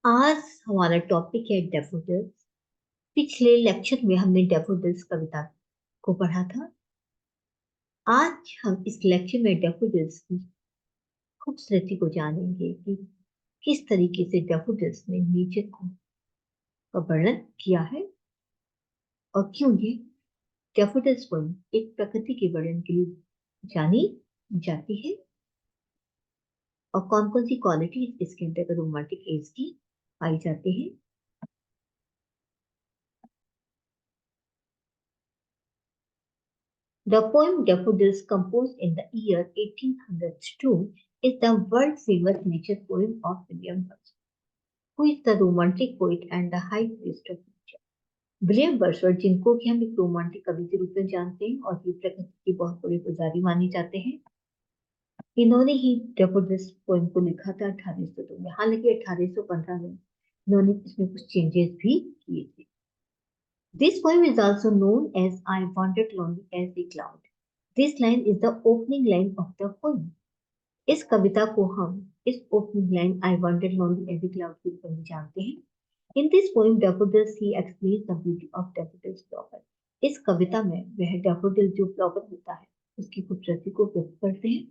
आज हमारा टॉपिक है डैफोडिल्स। पिछले लेक्चर में हमने डैफोडिल्स कविता को पढ़ा था। आज हम इस लेक्चर में डैफोडिल्स की खूबसूरती को जानेंगे कि किस तरीके से डैफोडिल्स ने नेचर को का वर्णन किया है और क्यों ये डैफोडिल्स पोएम एक प्रकृति के वर्णन के लिए जानी जाती है और कौन कौन सी क्वालिटीज इसके अंतर्गत रोमांटिक एज की पाई जाती है। The poem Daffodils, composed in the year 1802, is the world-famous nature poem of William Wordsworth, who is the romantic poet and the high priest of nature. William Wordsworth, जिनको कि हम एक romantic कवि के रूप में जानते हैं और ये प्रकृति की बहुत बड़ी पुजारी माने जाते हैं, इन्होंने ही डेफोडिल्स पोएम को लिखा था 1802 में। हालांकि 1815 में इन्होंने इसमें कुछ चेंजेस भी किए थे। This poem is also known as I Wandered Lonely as a Cloud. This line is the opening line of the poem. इस कविता को हम इस opening line I wanted lonely as a cloud के रूप में जानते हैं। In this poem daffodils he explains the beauty of daffodils flower. इस कविता में वह डैफोडिल जो फ्लावर होता है उसकी खूबसूरती को व्यक्त करते हैं।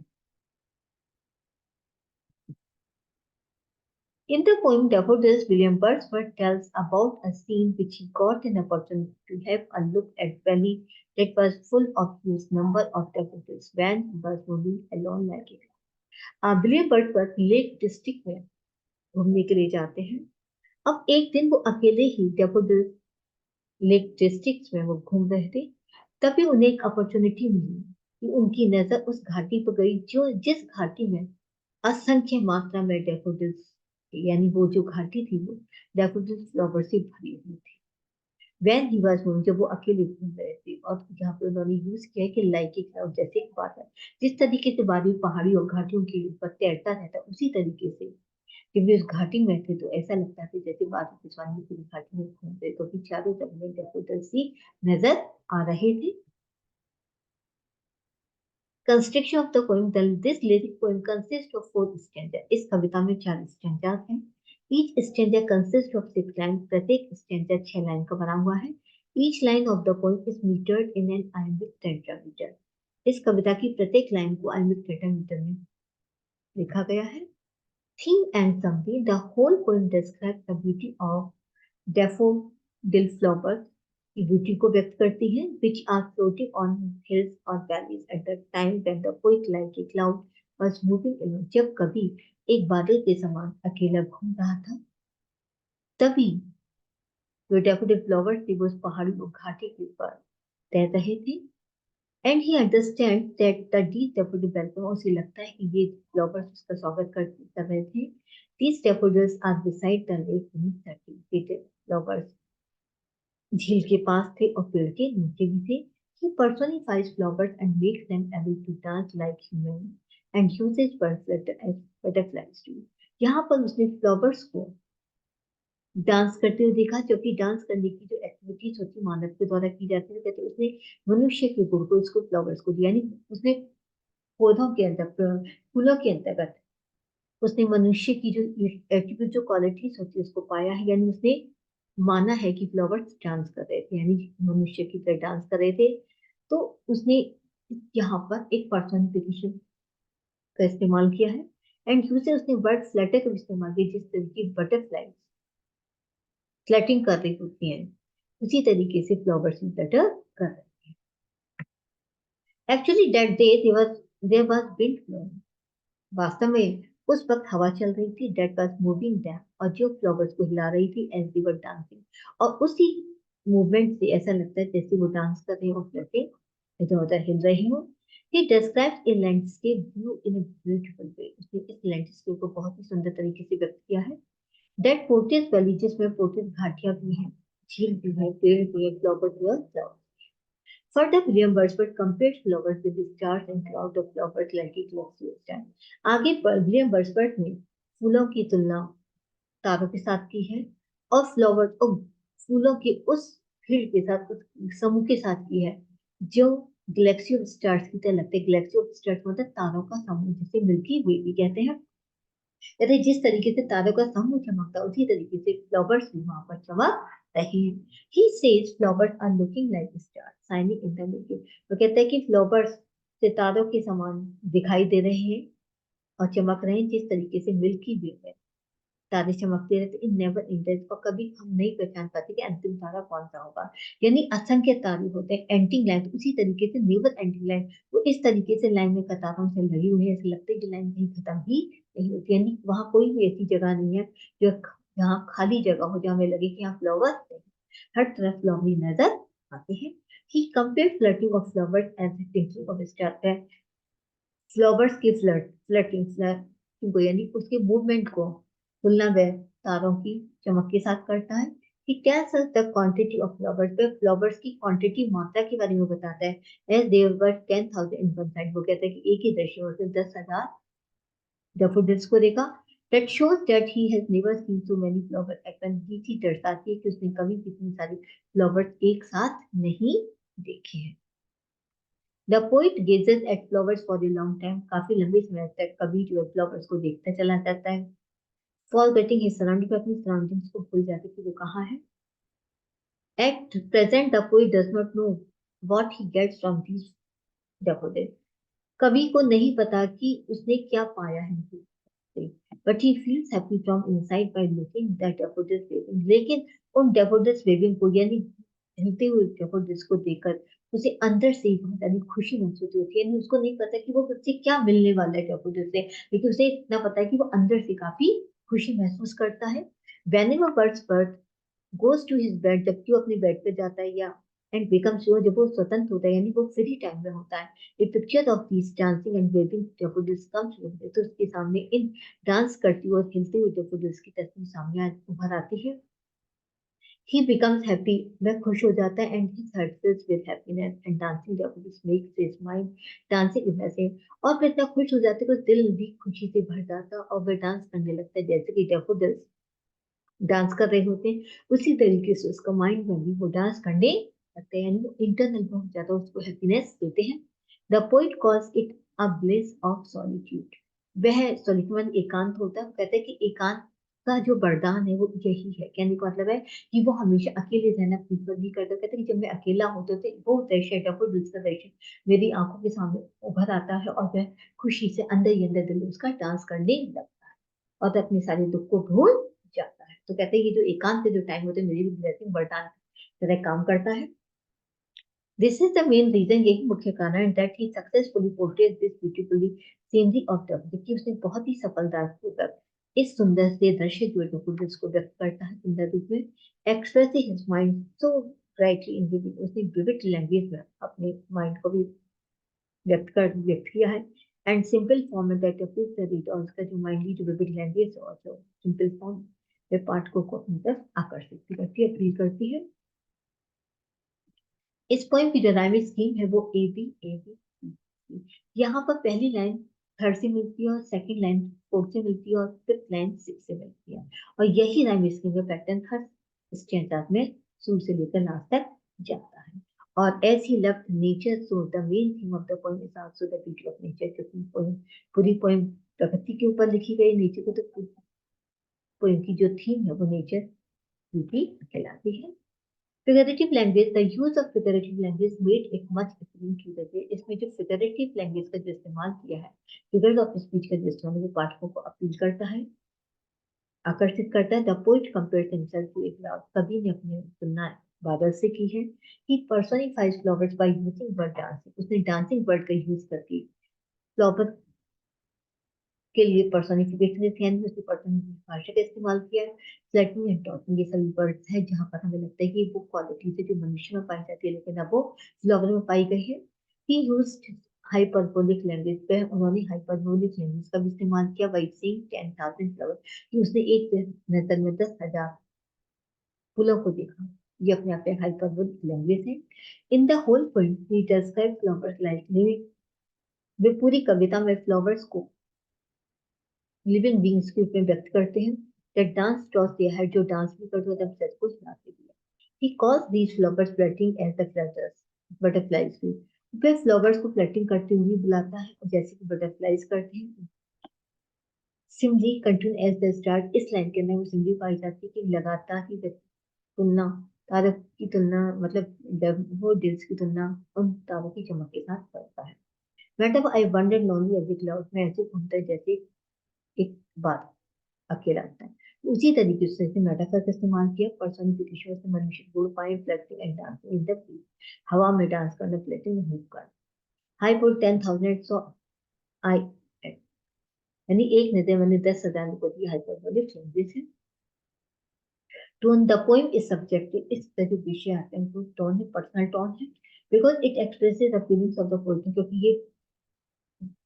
In the poem Daffodils, William Wordsworth tells about a scene which he got an opportunity to have a look at valley that was full of huge number of daffodils when he was moving alone like a cloud. William Wordsworth lake district में घूमने के लिए जाते हैं। अब एक दिन वो अकेले ही डैफोडिल्स लेक डिस्ट्रिक्ट में वो घूम रहे थे। तभी उन्हें एक अपॉर्चुनिटी मिली कि उनकी नजर उस घाटी पर गई जो जिस घाटी में असंख्य मात्रा में डैफोडिल्स, यानी वो जो घाटी थी वो डैफोडिल्स फ्लावर से भरी हुई थी। वैन ही वाज मूविंग, जब वो अकेले घूम रहे थे, और यहाँ पे उन्होंने यूज किया है कि लाइक ए क्लाउड, जैसे एक बादल जिस तरीके से बादल पहाड़ी और घाटियों के ऊपर तैरता रहता है, उसी तरीके से जब वे उस घाटी में थे तो ऐसा लगता था जैसे बादल पिछवाने पूरी घाटी में घूम रहे, तो भी चारों तरफ में डैफोडिल्स ही नजर आ रहे थे। Construction of the poem. This lyric poem consists of four stanzas. इस कविता में 4 स्टैंजास हैं। Each stanza consists of 6 lines. प्रत्येक स्टैंजा 6 लाइन का बना हुआ है। Each line of the poem is metered in an iambic tetrameter. इस कविता की प्रत्येक लाइन को iambic tetrameter में लिखा गया है। Theme and summary. The whole poem describes the beauty of daffodil flowers की ब्यूटी को व्यक्त करती है, which are floating on hills or valleys at the time when the poet like a cloud was moving along. जब कभी एक बादल के समान अकेला घूम रहा था, तभी जो डैफोडिल फ्लावर्स थे वो उस पहाड़ी और घाटी के ऊपर तैर रहे थे। And he understand that the deep daffodil welcome, उसे लगता है कि ये फ्लावर्स उसका स्वागत कर रहे थे। These daffodils are beside the lake beneath the tree. ये फ्लावर्स झील के पास थे और पेड़ के नीचे भी थे। He personifies flowers and makes them able to dance like human and uses birds as butterflies too. यहाँ पर उसने फ्लावर्स को डांस करते हुए देखा, क्योंकि डांस करने की जो एक्टिविटीज होती मानव के द्वारा की जाती है, कहते उसने मनुष्य के गुण को इसको फ्लावर्स को दिया, यानी उसने पौधों के अंदर फूलों के अंतर्गत उसने मनुष्य की जो एट्रीब्यूट जो क्वालिटीज होती है उसको पाया है, यानी उसने माना है कि फ्लावर्स डांस कर रहे थे, यानी मनुष्य की तरह डांस कर रहे थे। तो उसने यहाँ पर एक पर्सनिफिकेशन का इस्तेमाल किया है। एंड दूसरे उसने वर्ड फ्लटर का इस्तेमाल किया, जिस तरीके बटरफ्लाई फ्लैटिंग कर रही होती हैं उसी तरीके से फ्लावर्स भी फ्लटर कर रहे हैं। Actually that day there was wind blowing. वास्तव में उस वक्त हवा चल रही थी, डेट वाज मूविंग दैम, और जो फ्लावर्स को हिला रही थी एज दे वर डांसिंग, और उसी मूवमेंट से ऐसा लगता है जैसे वो डांस कर रही हो, फ्लैटिंग इधर उधर हिल रही हो। He describes a landscape view in a beautiful way. उसने इस लैंडस्केप को बहुत ही सुंदर तरीके से व्यक्त किया है। दैट पोर्टिस वैली, जिसमें पोर्टिस घाटियां भी हैं, झील भी है, पेड़ भी है, flower. Further, William Wordsworth compared flowers with the stars and clouds of flowers like a glacial stand. आगे पर विलियम वर्ड्सवर्थ ने फूलों की तुलना तारों के साथ की है और फ्लावर्स और फूलों के उस भीड़ के साथ, उस समूह के साथ की है जो गैलेक्सी ऑफ स्टार्स की तरह लगते हैं। गैलेक्सी ऑफ स्टार्स मतलब तारों का समूह, जिसे मिल्की वे भी कहते हैं। कहते हैं, जिस तरीके से तारों का समूह चमकता है उसी तरीके से फ्लावर्स भी वहां पर चमक रहे हैं। He says flowers are looking like star shining in the middle. वो कहते हैं कि फ्लावर्स सितारों के समान दिखाई दे रहे हैं और चमक रहे हैं, जिस तरीके से मिल्की वे में तारे चमकते रहते, इन नेवर इंटेंस, और कभी हम नहीं पहचान पाते कि अंतिम तारा कौन सा होगा। यानी असंख्य तारे होते हैं, एंडिंग लाइन उसी तरीके से नेवर एंडिंग लाइन, वो इस तरीके से लाइन में कतारों से लगी हुई है, ऐसे लगता है कि लाइन कहीं खत्म ही नहीं होती। यानी वहां कोई भी ऐसी जगह नहीं है जो यहाँ खाली जगह हो जहाँ हमें लगे कि यहाँ फ्लावर्स नहीं, हर तरफ फ्लावर नजर आते हैं। He compare flirting of flowers as tinkling of star, flowers की फ्लर्टिंग को यानी उसके मूवमेंट को तुलना वह तारों की चमक के साथ करता है। कि कैसे द क्वांटिटी ऑफ फ्लावर्स, वह फ्लावर्स की क्वांटिटी मात्रा के बारे में बताता है। As there were 10,000 in one side, वो कहता है कि एक ही दृश्य में सिर्फ 10,000 डैफोडिल्स को देखा। That shows that he has never seen so many flower at one, ये चीज दर्शाती है कि उसने कभी भी इतनी सारी फ्लावर्स एक साथ नहीं देखे हैं। The poet gazes at flowers for a long time, काफी लंबे समय तक कवि जो है फ्लावर्स को देखता चला जाता है। फॉर गेटिंग हिज सराउंडिंग, अपनी सराउंडिंग्स को भूल जाते कि वो कहाँ है। At present the poet does not know what he gets from these daffodils, कवि को नहीं पता कि उसने क्या पाया है, but he feels happy from inside by looking that daffodils waving, लेकिन उन डेफोडिल्स वेविंग को यानी हिलते हुए डेफोडिल्स को देखकर उसे अंदर से ही बहुत ज्यादा खुशी महसूस होती है। यानी उसको नहीं पता कि वो उससे क्या मिलने वाला है डेफोडिल से, लेकिन उसे इतना पता है कि वो अंदर से काफी खुशी महसूस करता है। whenever bird goes to his bed, जबकि वो अपने बेड पे जाता है, या एंड बिकम श्योर, जब वो स्वतंत्र होता है यानी वो फ्री टाइम में होता है, a picture of these dancing and waving daffodils comes with it, तो उसके सामने इन डांस करती हुई और खिलते हुए डेफोडिल्स की तस्वीर सामने उभर आती है। he becomes happy, वह खुश हो जाता है, and his heart fills with happiness, and dancing daffodils makes his mind dancing in the same, और फिर इतना खुश हो जाता है कि दिल भी खुशी से भर जाता है और वह डांस करने लगता है जैसे कि डेफोडिल्स डांस कर रहे होते हैं, उसी तरीके से उसका माइंड में भी वो डांस करने लगता है, यानी वो इंटरनल बहुत ज्यादा उसको हैप्पीनेस देते हैं। The poet calls it a bliss of solitude, वह सॉलिट्यूड एकांत होता है, कहते हैं कि एकांत का जो वरदान है वो यही है। कहने का मतलब है कि वो हमेशा अकेले रहना प्रीफर नहीं करता। कहते हैं कि जब मैं अकेला होता थे वो दृश्य डेफोडिल्स का दृश्य मेरी आंखों के सामने उभर आता है और वह खुशी से अंदर ही अंदर दिल में उसका डांस करने लगता है और वह अपने सारे दुख को भूल जाता है। तो कहते हैं ये जो एकांत के जो टाइम होते हैं मेरी ब्लेसिंग वरदान तरह काम करता है। This is the main reason, यही मुख्य कारण है that he successfully portrays this beautifully scenery of the, कि उसने बहुत ही सफलतापूर्वक इस सुंदर से दृश्य जो है को व्यक्त करता है सुंदर रूप में। Expressing his mind so brightly in vivid, उसने विविड लैंग्वेज में अपने माइंड को भी व्यक्त किया है। एंड सिंपल फॉर्म में दैट ऑफ द रीड, और उसका जो माइंडली जो विविड लैंग्वेज और जो सिंपल फॉर्म वे पाठकों को अपनी तरफ आकर्षित भी करती है, अपील करती है। इस पोएम की जो राइमिंग स्कीम है वो ए बी, यहाँ पर पहली लाइन थर्ड से मिलती है और सेकंड लाइन फोर्थ से मिलती है और फिफ्थ लाइन सिक्स से मिलती है, और यही राइमिंग स्कीम का पैटर्न हर स्टैंजा में शुरू से लेकर लास्ट तक जाता है। और as he loved nature so the main theme of the poem is also the beauty of nature, क्योंकि पोएम पूरी पोएम प्रकृति के ऊपर लिखी गई, नेचर को तो पोएम की जो थीम है वो नेचर ब्यूटी कहलाती है। Figurative language, the use of figurative language made it much appealing to the reader, इसमें जो फिगरेटिव लैंग्वेज का जो इस्तेमाल किया है, फिगर्स ऑफ स्पीच का जो इस्तेमाल है वो पाठकों को अपील करता है, आकर्षित करता है। The poet compares himself to a cloud, कवि ने अपनी तुलना बादल से की है। He personifies flowers by using word dancing, उसने डांसिंग वर्ड का यूज करके फ्लावर के लिए पर्सोनिफिकेशन ध्यान में उसने पर्सोनिफिकेशन भाषा का इस्तेमाल किया है। फ्लैटिंग एंड टॉकिंग, ये सभी वर्ड्स हैं जहां पर हमें लगता है कि वो क्वालिटी है जो मनुष्य में पाई जाती है लेकिन अब वो फ्लावर में पाई गई है। ही यूज्ड हाइपरबोलिक लैंग्वेज पे, उन्होंने हाइपरबोलिक लैंग्वेज का भी इस्तेमाल किया। बाई सेइंग 10,000 फ्लावर, कि उसने एक नजर में 10,000 फूलों को देखा, ये अपने आप में हाइपरबोलिक लैंग्वेज है। In the whole point he describe flowers like living, वे पूरी कविता में फ्लावर्स को लिविंग बींग्स के रूप में व्यक्त करते हैं। That dance toss their head, जो डांस भी करते हैं सबसे कुछ नाचते भी है। He calls these flowers flirting as the flutters butterflies भी, वह फ्लावर्स को फ्लर्टिंग करते हुए बुलाता है और जैसे कि बटरफ्लाइज करते हैं। Simli continue as the start, इस लाइन के अंदर वो सिमली पाई जाती है कि लगातार ही तुलना, तारों की तुलना मतलब वो दिल्स की तुलना उन तारों की चमक के साथ करता है। मतलब I wonder lonely as a cloud, में ऐसे घूमता है जैसे एक बात अकेला होता है। उसी तरीके से मेटाफर का इस्तेमाल किया पर्सोनिफिकेशन से, मनुष्य गुड़ पाए fluttering and dancing in the breeze, हवा में डांस करना, फ्लैटिंग में मूव करना। हाई बोल 10,000 सो आई, यानी एक नृत्य मैंने 10,000 को दिया, हाइपरबोलिक चेंजेस है। Tone, the poem is subjective, इस तरह जो विषय आते हैं वो टोन है, पर्सनल टोन है, because it expresses the feelings of the poet, क्योंकि ये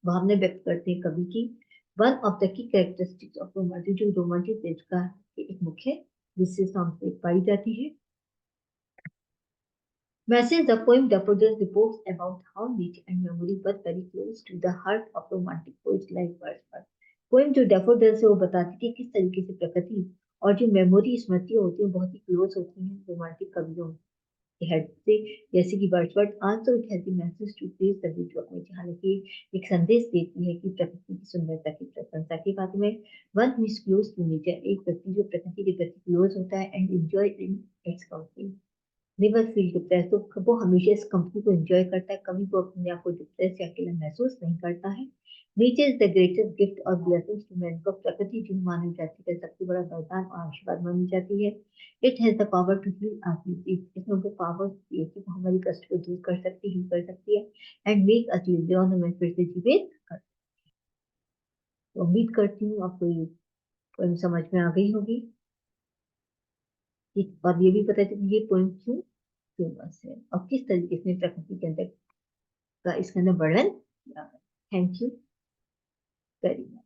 भावना व्यक्त करते हैं कवि की। One of the key characteristics of romantic, जो रोमांटिक देश का एक मुख्य विशेषता हमसे पाई जाती है। Message, the poem Daffodils reports about how nature and memory were very close to the heart of romantic poets like Wordsworth. Poem जो डैफोडिल्स है वो बताती है कि किस तरीके से प्रकृति और जो मेमोरी स्मृतियां होती हैं बहुत ही क्लोज होती हैं रोमांटिक कवियों हेड से, जैसे कि Wordsworth. Also it has the message to praise the beauty of nature, हालांकि एक संदेश देती है कि प्रकृति की सुंदरता की प्रशंसा के बारे में। One who is close to nature, एक व्यक्ति जो प्रकृति के प्रति क्लोज होता है and enjoy in its company, never feel depress, तो वो हमेशा इस कंपनी को एंजॉय करता है, कभी वो अपने आप को डिप्रेस या अकेला महसूस नहीं करता है। Nature is the greatest gift और ब्लेसिंग्स टू मैन, को प्रकृति जो मानव जाति का सबसे बड़ा वरदान और आशीर्वाद मानी जाती है। It has the power to heal our disease, इसमें वो पावर है कि वो हमारी कष्ट को दूर कर सकती है, हील कर सकती है, and make us live on, हमें फिर से जीवित कर। तो उम्मीद करती हूँ आपको ये पोएम समझ में आ गई होगी, और ये भी पता चली ये पोएम क्यों फेमस है और किस तरीके से प्रकृति के अंदर का इसके अंदर वर्णन किया है। Thank you very much.